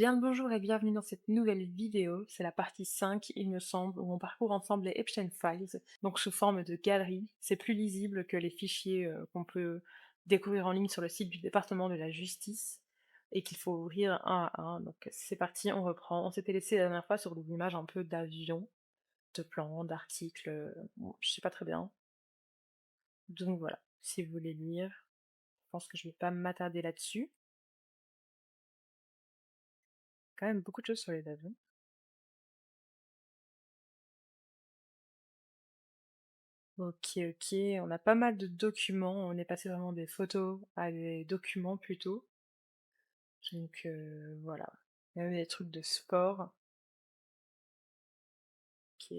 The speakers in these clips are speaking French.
Bien le bonjour et bienvenue dans cette nouvelle vidéo. C'est la partie 5, il me semble, où on parcourt ensemble les Epstein Files, donc sous forme de galerie. C'est plus lisible que les fichiers qu'on peut découvrir en ligne sur le site du département de la justice et qu'il faut ouvrir un à un. Donc c'est parti, on reprend. On s'était laissé la dernière fois sur des images un peu d'avions, de plans, d'articles, bon, je sais pas très bien. Donc voilà, si vous voulez lire, je pense que je vais pas m'attarder là-dessus. Quand même beaucoup de choses sur les avions. Ok, ok, on a pas mal de documents, on est passé vraiment des photos à des documents plutôt. Donc voilà. Il y a même des trucs de sport. Ok.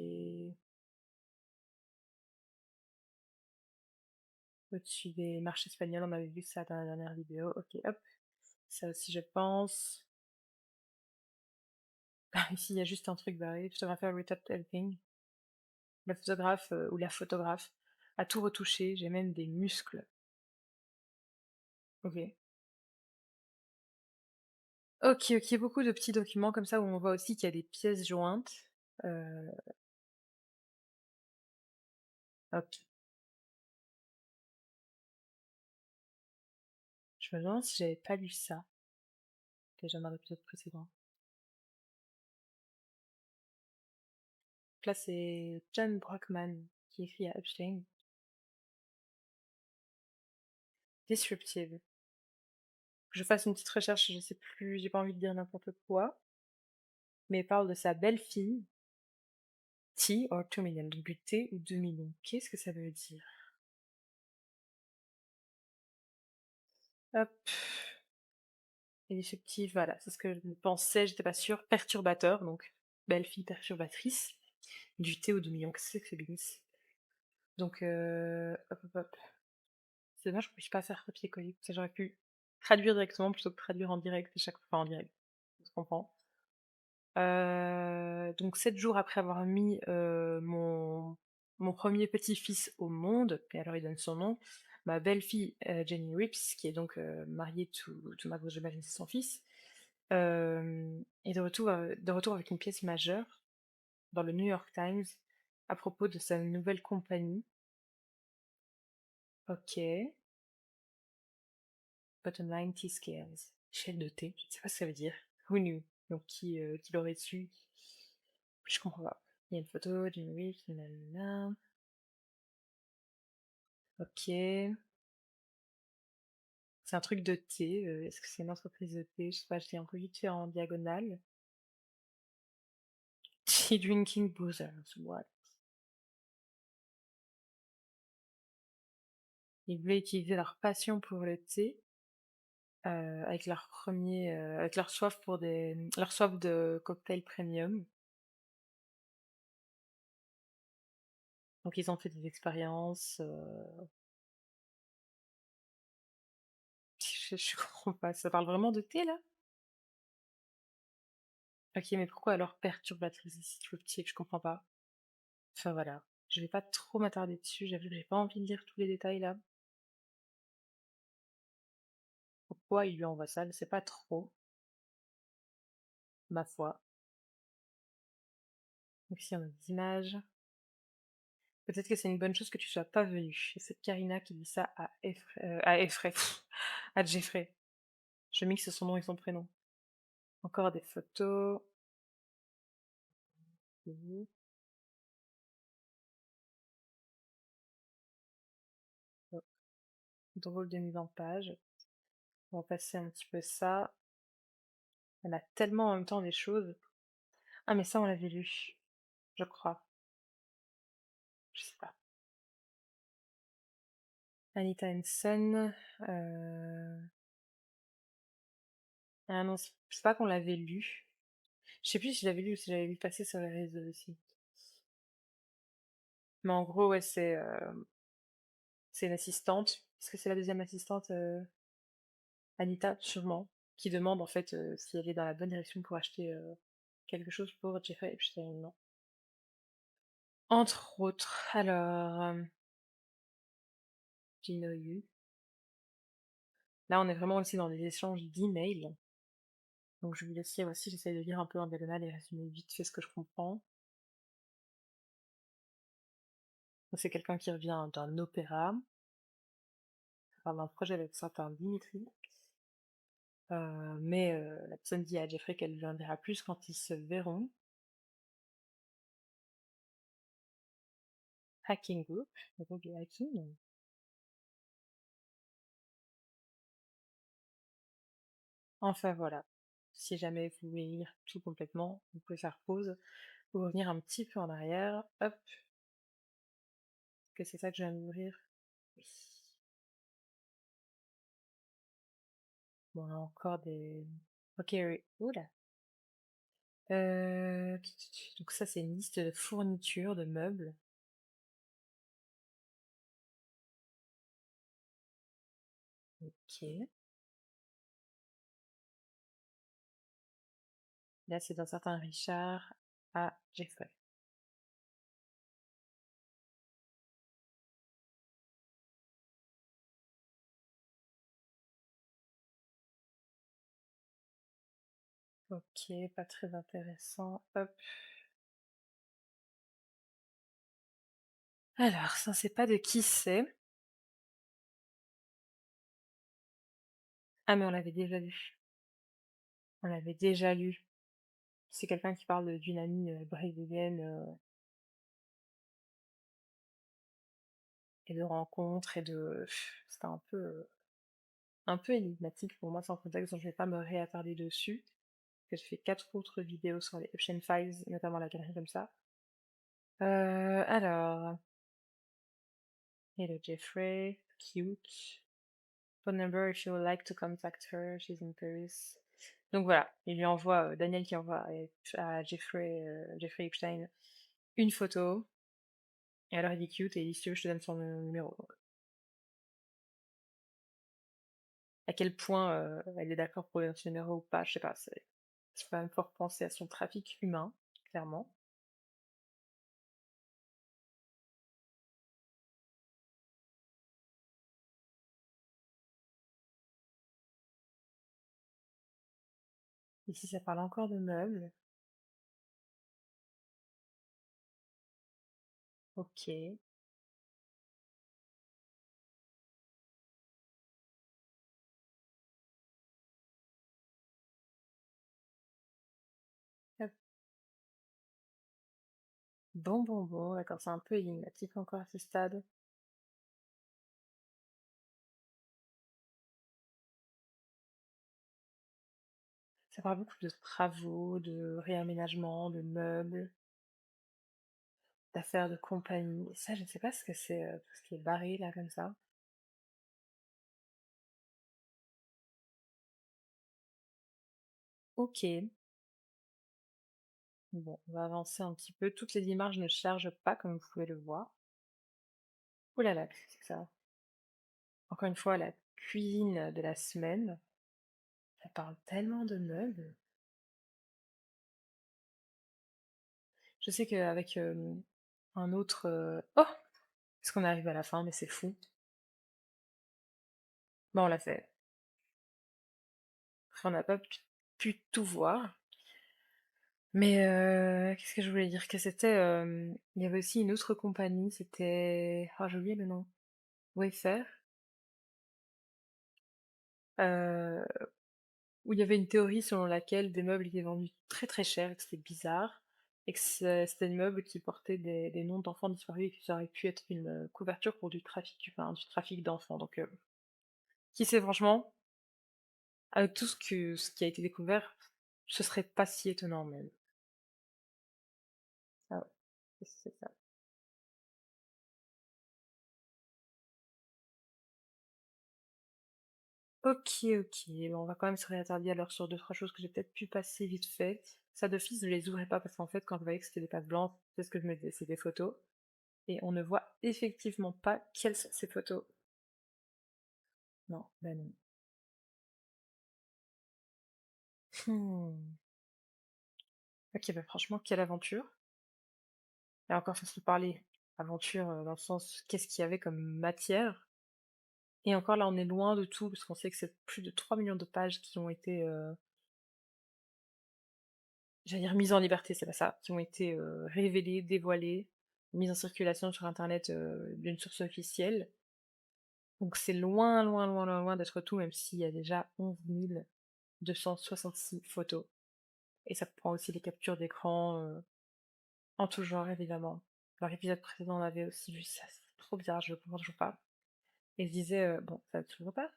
Au-dessus des marches espagnoles, on avait vu ça dans la dernière vidéo. Ok, hop. Ça aussi, je pense. Ah, ici, il y a juste un truc barré. Photographer retouched everything. Le photographe ou la photographe a tout retouché. J'ai même des muscles. Ok. Ok, ok, beaucoup de petits documents comme ça où on voit aussi qu'il y a des pièces jointes. Euh, ok. Je me demande si j'avais pas lu ça déjà dans l'épisode précédent. Donc là, c'est John Brockman qui écrit à Epstein. Disruptive. Je fasse une petite recherche, je sais plus, j'ai pas envie de dire n'importe quoi, mais il parle de sa belle-fille, T or 2 million, donc du T ou 2 millions. Qu'est-ce que ça veut dire? Hop. Et disruptive, voilà, c'est ce que je pensais, j'étais pas sûre. Perturbateur, donc belle-fille perturbatrice, du T ou 2 millions. Qu'est-ce que c'est que ce business? Donc, hop, hop, hop. C'est dommage que je puisse pas faire copier-coller. Ça, j'aurais pu traduire directement plutôt que traduire en direct à chaque fois. Enfin, en direct. On se comprend. Donc 7 jours après avoir mis mon premier petit-fils au monde, et alors il donne son nom, ma belle-fille Jenny Rips, qui est donc mariée to Matt, j'imagine c'est son fils, est de retour avec une pièce majeure dans le New York Times à propos de sa nouvelle compagnie. Ok. Bottom line T-Scales. Échelle de T, je ne sais pas ce que ça veut dire. Who knew? Donc qui l'aurait su? Je comprends pas. Il y a une photo d'une Reeves, nanana. Ok. C'est un truc de thé. Est-ce que c'est une entreprise de thé? Je sais pas, je l'ai un peu vite fait en diagonale. Tea drinking boozers, what? Ils voulaient utiliser leur passion pour le thé avec leur soif pour leur soif de cocktail premium. Donc ils ont fait des expériences. Je comprends pas. Ça parle vraiment de thé là? Ok, mais pourquoi alors perturbatrice disruptive? Je comprends pas. Enfin voilà. Je vais pas trop m'attarder dessus. J'avoue que j'ai pas envie de lire tous les détails là. Pourquoi il lui envoie ça? Je sais pas trop, ma foi. Donc ici on a des images. Peut-être que c'est une bonne chose que tu sois pas venu. Et c'est Karina qui dit ça à Effray, à Jeffrey. Je mixe son nom et son prénom. Encore des photos. Mhm. Oh, drôle de mise en page. On va passer un petit peu ça. On a tellement en même temps des choses. Ah mais ça on l'avait lu, je crois. Je sais pas. Anita Henson. Ah non, c'est pas qu'on l'avait lu. Je sais plus si je l'avais lu ou si j'avais vu passer sur les réseaux aussi. Mais en gros, ouais, c'est une assistante. Est-ce que c'est la deuxième assistante, Anita, sûrement, qui demande en fait si elle est dans la bonne direction pour acheter quelque chose pour Jeffrey Epstein, non? Entre autres, alors, Do you know you? Là, on est vraiment aussi dans des échanges d'emails. Donc je vais laisser aussi, j'essaie de lire un peu en diagonale et résumer vite fait ce que je comprends. C'est quelqu'un qui revient d'un opéra, enfin d'un projet avec certain Dimitri, mais la personne dit à Jeffrey qu'elle lui en dira plus quand ils se verront. Hacking group, groupe de hacking. Enfin voilà. Si jamais vous voulez lire tout complètement, vous pouvez faire pause ou revenir un petit peu en arrière. Hop, que c'est ça que je viens d'ouvrir. Oui. Bon, là encore des. Ok, oui. Oula. Donc ça, c'est une liste de fournitures, de meubles. Ok. Là, c'est d'un certain Richard à Jeffrey. Ok, pas très intéressant. Hop. Alors, ça, c'est pas de qui c'est. Ah, mais on l'avait déjà lu. On l'avait déjà lu. C'est quelqu'un qui parle d'une amie brésilienne et de rencontres et de. C'était un peu énigmatique pour moi sans contexte, donc je vais pas me réattarder dessus. Parce que j'ai fait 4 autres vidéos sur les Epstein Files, notamment la galerie comme ça. Alors. Hello Jeffrey, cute. Phone number if you would like to contact her, she's in Paris. Donc voilà, il lui envoie, Daniel qui envoie à Jeffrey, Jeffrey Epstein une photo, et alors il dit cute, et il dit si tu veux, je te donne son numéro. À quel point elle est d'accord pour donner son numéro ou pas, je sais pas, ça fait même fort penser à son trafic humain, clairement. Ici, ça parle encore de meubles. Ok. Hop. Bon, bon, bon, d'accord, c'est un peu énigmatique encore à ce stade. Ça parle beaucoup de travaux, de réaménagement, de meubles, d'affaires de compagnie. Et ça, je ne sais pas ce que c'est, tout ce qui est barré là comme ça. Ok. Bon, on va avancer un petit peu. Toutes les images ne chargent pas, comme vous pouvez le voir. Oh là là, qu'est-ce que c'est que ça? Encore une fois, la cuisine de la semaine. Ça parle tellement de meubles. Je sais qu'avec un autre. Oh! Est-ce qu'on arrive à la fin? Mais c'est fou. Bon, on l'a fait. Enfin, on n'a pas pu tout voir. Mais qu'est-ce que je voulais dire? Que c'était. Il y avait aussi une autre compagnie, c'était. Ah, j'ai oublié le nom. Wayfair. euh, où il y avait une théorie selon laquelle des meubles étaient vendus très très cher, et que c'était bizarre, et que c'était des meubles qui portaient des noms d'enfants disparus et que ça aurait pu être une couverture pour du trafic d'enfants. Donc, qui sait franchement, avec tout ce qui a été découvert, ce serait pas si étonnant même. Ah ouais, c'est ça. Ok, ok, bon, on va quand même se réattarder alors sur deux, trois choses que j'ai peut-être pu passer vite fait. Ça d'office, je les ouvrais pas parce qu'en fait, quand je voyais que c'était des pages blanches, c'est ce que je me disais, c'est des photos. Et on ne voit effectivement pas quelles sont ces photos. Non, bah non. Hmm. Ok, bah franchement, quelle aventure. Et encore façon de parler. Aventure dans le sens, qu'est-ce qu'il y avait comme matière. Et encore là, on est loin de tout, parce qu'on sait que c'est plus de 3 millions de pages qui ont été j'allais dire mises en liberté, c'est pas ça, qui ont été, révélées, dévoilées, mises en circulation sur internet, d'une source officielle. Donc c'est loin, loin, loin, loin, loin d'être tout, même s'il y a déjà 11 266 photos. Et ça comprend aussi les captures d'écran, en tout genre évidemment. Dans l'épisode précédent, on avait aussi vu ça, c'est trop bizarre, je comprends toujours pas. Et je disais, bon, ça va toujours pas,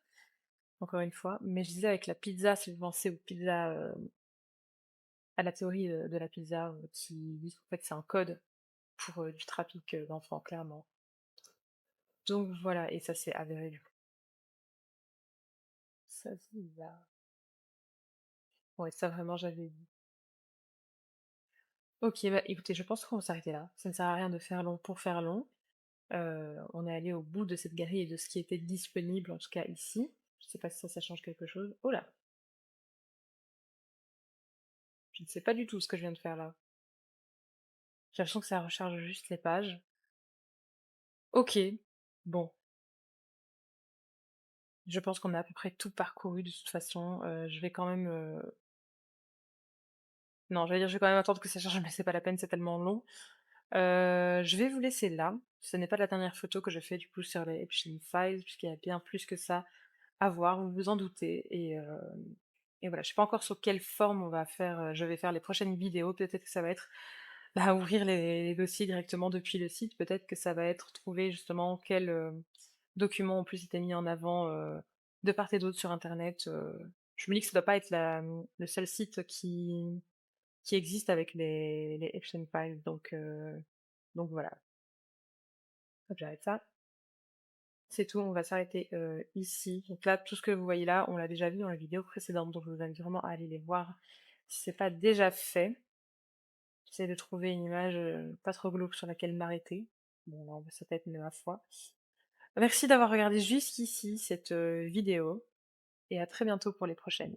encore une fois, mais je disais avec la pizza, si vous pensez aux pizzas, à la théorie, de la pizza, qui dit qu'en fait c'est un code pour, du trafic, d'enfants, clairement. Donc voilà, et ça s'est avéré du coup. Ça se va. Ouais, ça vraiment j'avais dit. Ok, bah écoutez, je pense qu'on va s'arrêter là. Ça ne sert à rien de faire long pour faire long. On est allé au bout de cette galerie et de ce qui était disponible, en tout cas ici. Je sais pas si ça change quelque chose. Oh là, je ne sais pas du tout ce que je viens de faire là. J'ai l'impression que ça recharge juste les pages. Ok, bon, je pense qu'on a à peu près tout parcouru de toute façon. Je vais quand même. Non, j'allais dire, je vais quand même attendre que ça charge, mais c'est pas la peine, c'est tellement long. Je vais vous laisser là. Ce n'est pas la dernière photo que je fais du coup sur les Epstein Files, puisqu'il y a bien plus que ça à voir, vous vous en doutez. Et voilà, je sais pas encore sur quelle forme on va faire, je vais faire les prochaines vidéos. Peut-être que ça va être bah, ouvrir les dossiers directement depuis le site. Peut-être que ça va être trouver justement quels documents ont plus été mis en avant de part et d'autre sur Internet. Je me dis que ça doit pas être le seul site qui existe avec les Epstein Files. Donc voilà, hop, j'arrête ça. C'est tout, on va s'arrêter ici. Donc là, tout ce que vous voyez là, on l'a déjà vu dans la vidéo précédente, donc je vous invite vraiment à aller les voir si c'est pas déjà fait. J'essaie de trouver une image pas trop glauque sur laquelle m'arrêter. Bon, là, on va sa tête, mais ma foi. Merci d'avoir regardé jusqu'ici cette vidéo, et à très bientôt pour les prochaines.